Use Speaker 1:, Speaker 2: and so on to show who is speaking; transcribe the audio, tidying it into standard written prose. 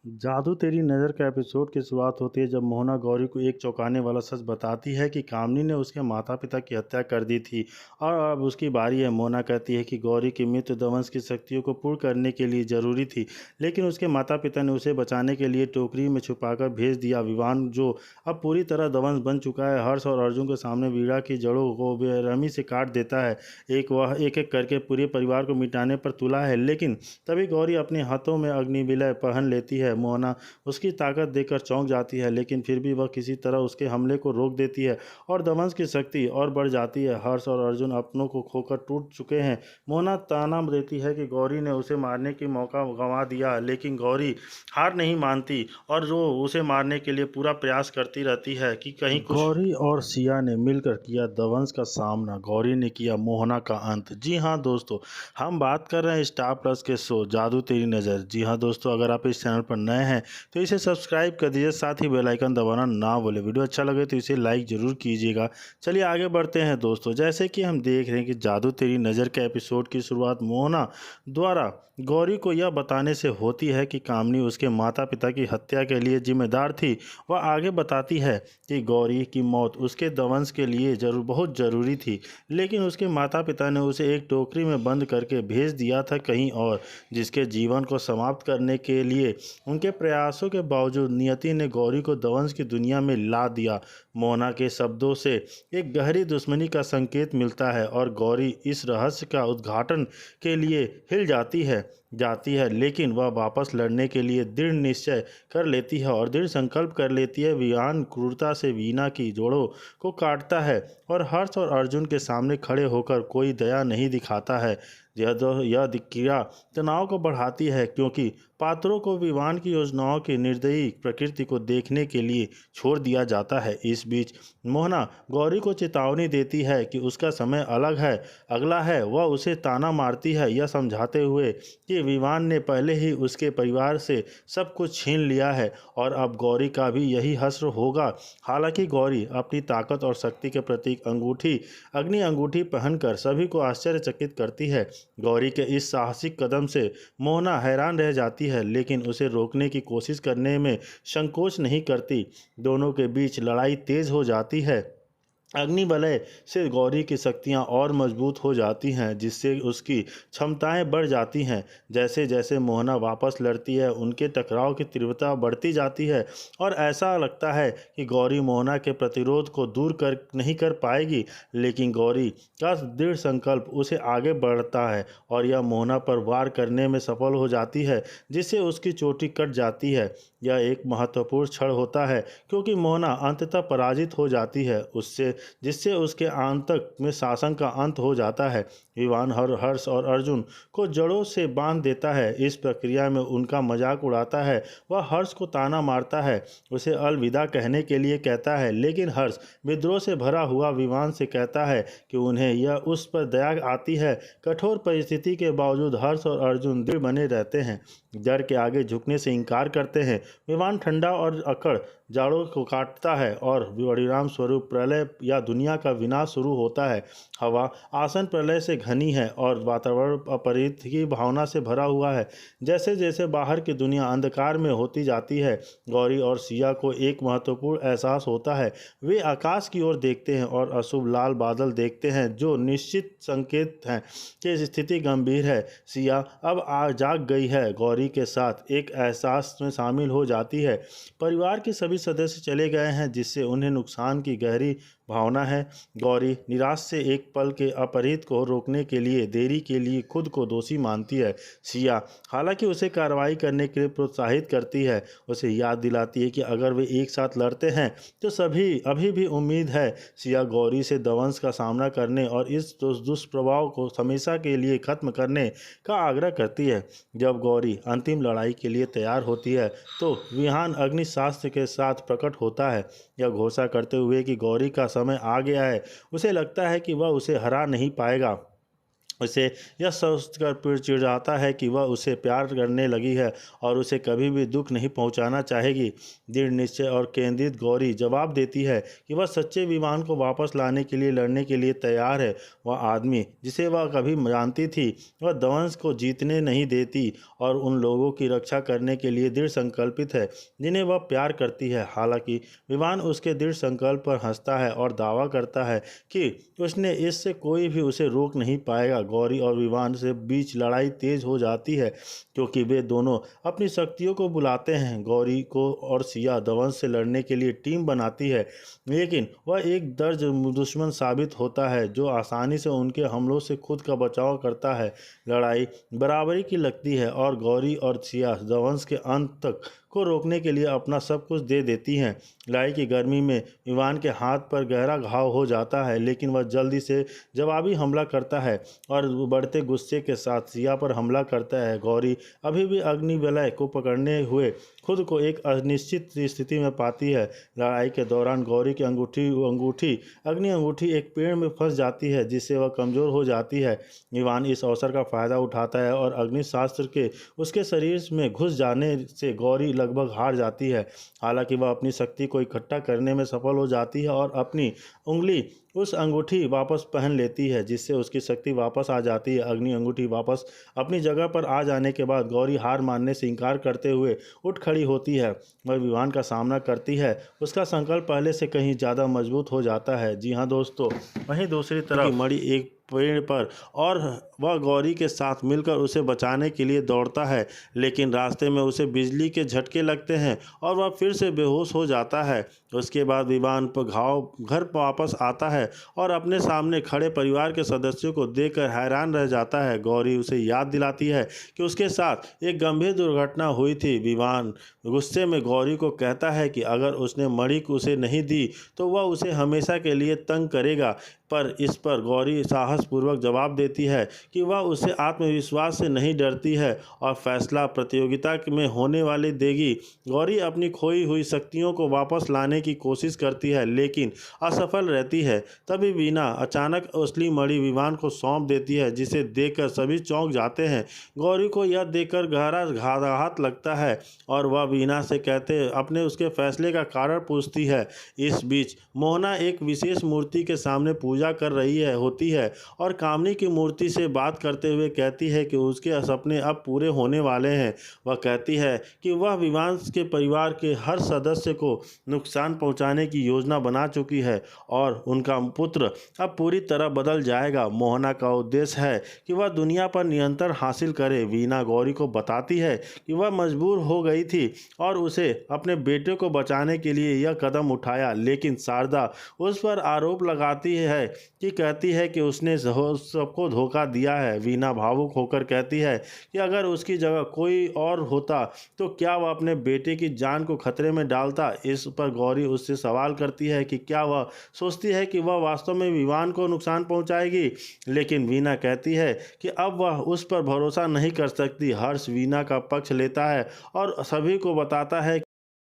Speaker 1: जादू तेरी नज़र का एपिसोड की शुरुआत होती है जब मोहना गौरी को एक चौंकाने वाला सच बताती है कि कामनी ने उसके माता पिता की हत्या कर दी थी और अब उसकी बारी है। मोहना कहती है कि गौरी की मृत्यु दवंश की शक्तियों को पूर्ण करने के लिए जरूरी थी, लेकिन उसके माता पिता ने उसे बचाने के लिए टोकरी में छुपाकर भेज दिया। विवान जो अब पूरी तरह दवंश बन चुका है, हर्ष और अर्जुन के सामने वीणा की जड़ों को बेरहमी से काट देता है। एक एक करके पूरे परिवार को मिटाने पर तुला है, लेकिन तभी गौरी अपने हाथों में अग्निविलय पहन लेती है। मोहना उसकी ताकत देखकर चौंक जाती है, लेकिन फिर भी वह किसी तरह उसके हमले को रोक देती है और दमन की शक्ति और बढ़ जाती है। हर्ष और अर्जुन अपनों को खोकर टूट चुके हैं। मोहना ताना देती है कि गौरी ने उसे मारने की मौका गंवा दिया, लेकिन गौरी हार नहीं मानती और जो उसे मारने के लिए पूरा प्रयास करती रहती है कि कहीं कुछ। गौरी और सिया ने मिलकर किया दवंश का सामना, गौरी ने किया मोहना का अंत। जी हाँ दोस्तों, हम बात कर रहे हैं स्टार प्लस के शो जादू तेरी नज़र। जी हाँ दोस्तों, अगर आप इस चैनल पर नए हैं तो इसे सब्सक्राइब कर दीजिए, साथ ही बेल आइकन दबाना ना भूलें। वीडियो अच्छा लगे तो इसे लाइक ज़रूर कीजिएगा। चलिए आगे बढ़ते हैं दोस्तों। जैसे कि हम देख रहे हैं कि जादू तेरी नज़र के एपिसोड की शुरुआत मोहना द्वारा गौरी को यह बताने से होती है कि कामनी उसके माता पिता की हत्या के लिए जिम्मेदार थी। वह आगे बताती है कि गौरी की मौत उसके दवंश के लिए बहुत ज़रूरी थी, लेकिन उसके माता पिता ने उसे एक टोकरी में बंद करके भेज दिया था कहीं और, जिसके जीवन को समाप्त करने के लिए उनके प्रयासों के बावजूद नियति ने गौरी को दवंश की दुनिया में ला दिया। मोहना के शब्दों से एक गहरी दुश्मनी का संकेत मिलता है और गौरी इस रहस्य का उद्घाटन के लिए हिल जाती है, लेकिन वह वापस लड़ने के लिए दृढ़ निश्चय कर लेती है और दृढ़ संकल्प कर लेती है। विहान क्रूरता से वीणा की जोड़ों को काटता है और हर्ष और अर्जुन के सामने खड़े होकर कोई दया नहीं दिखाता है। यह क्रिया तनाव को बढ़ाती है, क्योंकि पात्रों को विवान की योजनाओं की निर्दयी प्रकृति को देखने के लिए छोड़ दिया जाता है। इस बीच मोहना गौरी को चेतावनी देती है कि उसका समय अगला है। वह उसे ताना मारती है, यह समझाते हुए कि विवान ने पहले ही उसके परिवार से सब कुछ छीन लिया है और अब गौरी का भी यही हश्र होगा। हालांकि गौरी अपनी ताकत और शक्ति के प्रतीक अग्नि अंगूठी पहनकर सभी को आश्चर्यचकित करती है। गौरी के इस साहसिक कदम से मोहना हैरान रह जाती है, लेकिन उसे रोकने की कोशिश करने में संकोच नहीं करती। दोनों के बीच लड़ाई तेज हो जाती है। अग्निवलय से गौरी की शक्तियाँ और मजबूत हो जाती हैं, जिससे उसकी क्षमताएं बढ़ जाती हैं। जैसे जैसे मोहना वापस लड़ती है, उनके टकराव की तीव्रता बढ़ती जाती है और ऐसा लगता है कि गौरी मोहना के प्रतिरोध को दूर नहीं कर पाएगी, लेकिन गौरी का दृढ़ संकल्प उसे आगे बढ़ता है और यह मोहना पर वार करने में सफल हो जाती है, जिससे उसकी चोटी कट जाती है। यह एक महत्वपूर्ण क्षण होता है, क्योंकि मोहना अंततः पराजित हो जाती है, जिससे उसके आंतक में शासन का अंत हो जाता है। विवान हर्ष और अर्जुन को जड़ों से बांध देता है। इस प्रक्रिया में उनका मजाक उड़ाता है। वह हर्ष को ताना मारता है, उसे अलविदा कहने के लिए कहता है, लेकिन हर्ष विद्रोह से भरा हुआ विवान से कहता है कि उन्हें यह उस पर दया आती है। कठोर परिस्थिति के बावजूद हर्ष और अर्जुन दृढ़ बने रहते हैं, डर के आगे झुकने से इनकार करते हैं। विवान ठंडा और अकड़ जाड़ों को काटता है और परिणाम स्वरूप प्रलय या दुनिया का विनाश शुरू होता है। हवा आसन प्रलय से घनी है और वातावरण अपरित की भावना से भरा हुआ है। जैसे जैसे बाहर की दुनिया अंधकार में होती जाती है, गौरी और सिया को एक महत्वपूर्ण एहसास होता है। वे आकाश की ओर देखते हैं और अशुभ लाल बादल देखते हैं, जो निश्चित संकेत हैं कि स्थिति गंभीर है। सिया अब जाग गई है, गौरी के साथ एक एहसास में शामिल हो जाती है। परिवार के सभी सदस्य चले गए हैं, जिससे उन्हें नुकसान की गहरी भावना है। गौरी निराश से एक पल के अपहृत को रोकने के लिए देरी के लिए खुद को दोषी मानती है। सिया हालांकि उसे कार्रवाई करने के लिए प्रोत्साहित करती है, उसे याद दिलाती है कि अगर वे एक साथ लड़ते हैं तो अभी भी उम्मीद है। सिया गौरी से दवंश का सामना करने और इस दुष्प्रभाव को हमेशा के लिए खत्म करने का आग्रह करती है। जब गौरी अंतिम लड़ाई के लिए तैयार होती है तो विहान अग्निशास्त्र के साथ प्रकट होता है, यह घोषणा करते हुए कि गौरी का समय आ गया है। उसे लगता है कि वह उसे हरा नहीं पाएगा। उसे यह सोचकर फिर चिढ़ाता है कि वह उसे प्यार करने लगी है और उसे कभी भी दुख नहीं पहुंचाना चाहेगी। दृढ़ निश्चय और केंद्रित गौरी जवाब देती है कि वह सच्चे विमान को वापस लाने के लिए लड़ने के लिए तैयार है। वह आदमी जिसे वह कभी जानती थी वह दंश को जीतने नहीं देती और उन लोगों की रक्षा करने के लिए दृढ़ संकल्पित है जिन्हें वह प्यार करती है। हालांकि विमान उसके दृढ़ संकल्प पर हंसता है और दावा करता है कि उसने इससे कोई भी उसे रोक नहीं पाएगा। गौरी और विवान से बीच लड़ाई तेज हो जाती है क्योंकि वे दोनों अपनी शक्तियों को बुलाते हैं। गौरी को और सिया दंश से लड़ने के लिए टीम बनाती है, लेकिन वह एक दर्ज दुश्मन साबित होता है जो आसानी से उनके हमलों से खुद का बचाव करता है। लड़ाई बराबरी की लगती है और गौरी और सिया दंश के अंत तक को रोकने के लिए अपना सब कुछ दे देती हैं। लड़ाई की गर्मी में विवान के हाथ पर गहरा घाव हो जाता है, लेकिन वह जल्दी से जवाबी हमला करता है और बढ़ते गुस्से के साथ सिया पर हमला करता है। गौरी अभी भी अग्नि वलय को पकड़ने हुए खुद को एक अनिश्चित स्थिति में पाती है। लड़ाई के दौरान गौरी की अंगूठी अग्नि अंगूठी एक पेड़ में फंस जाती है जिससे वह कमजोर हो जाती है। विवान इस अवसर का फायदा उठाता है और अग्नि शास्त्र के उसके शरीर में घुस जाने से गौरी लगभग हार जाती है। हालांकि वह अपनी शक्ति को इकट्ठा करने में सफल हो जाती है और अपनी उंगली उस अंगूठी वापस पहन लेती है जिससे उसकी शक्ति वापस आ जाती है। अग्नि अंगूठी वापस अपनी जगह पर आ जाने के बाद गौरी हार मानने से इनकार करते हुए उठ खड़ी होती है। वह विवान का सामना करती है। उसका संकल्प पहले से कहीं ज़्यादा मजबूत हो जाता है। जी हाँ दोस्तों, वहीं दूसरी तरफ मणि एक पेड़ पर और वह गौरी के साथ मिलकर उसे बचाने के लिए दौड़ता है, लेकिन रास्ते में उसे बिजली के झटके लगते हैं और वह फिर से बेहोश हो जाता है। उसके बाद विमान पर घाव घर वापस आता है और अपने सामने खड़े परिवार के सदस्यों को देखकर हैरान रह जाता है। गौरी उसे याद दिलाती है कि उसके साथ एक गंभीर दुर्घटना हुई थी। विमान गुस्से में गौरी को कहता है कि अगर उसने मणि उसे नहीं दी तो वह उसे हमेशा के लिए तंग करेगा, पर इस पर गौरी साहसपूर्वक जवाब देती है कि वह उसे आत्मविश्वास से नहीं डरती है और फैसला प्रतियोगिता में होने वाली देगी। गौरी अपनी खोई हुई शक्तियों को वापस लाने की कोशिश करती है लेकिन असफल रहती है। तभी वीना अचानक असली मणि विवान को सौंप देती है जिसे देखकर सभी चौंक जाते हैं। गौरी को यह देखकर गहरा आघात लगता है और वह वीना से अपने उसके फैसले का कारण पूछती है। इस बीच मोहना एक विशेष मूर्ति के सामने पूजा कर रही होती है और कामनी की मूर्ति से बात करते हुए कहती है कि उसके सपने अब पूरे होने वाले हैं। वह कहती है कि वह विवान के परिवार के हर सदस्य को नुकसान पहुंचाने की योजना बना चुकी है और उनका पुत्र अब पूरी तरह बदल जाएगा। मोहना का उद्देश्य है कि वह दुनिया पर नियंत्रण हासिल करे। वीना गौरी को बताती है कि वह मजबूर हो गई थी और उसे अपने बेटे को बचाने के लिए यह कदम उठाया, लेकिन शारदा उस पर आरोप लगाती है कि कहती है कि उसने सबको धोखा दिया है। वीना भावुक होकर कहती है कि अगर उसकी जगह कोई और होता तो क्या वह अपने बेटे की जान को खतरे में डालता। इस पर गौरी उससे सवाल करती है कि क्या वह सोचती है कि वह वास्तव में विवान को नुकसान पहुंचाएगी, लेकिन वीना कहती है कि अब वह उस पर भरोसा नहीं कर सकती। हर्ष वीना का पक्ष लेता है और सभी को बताता है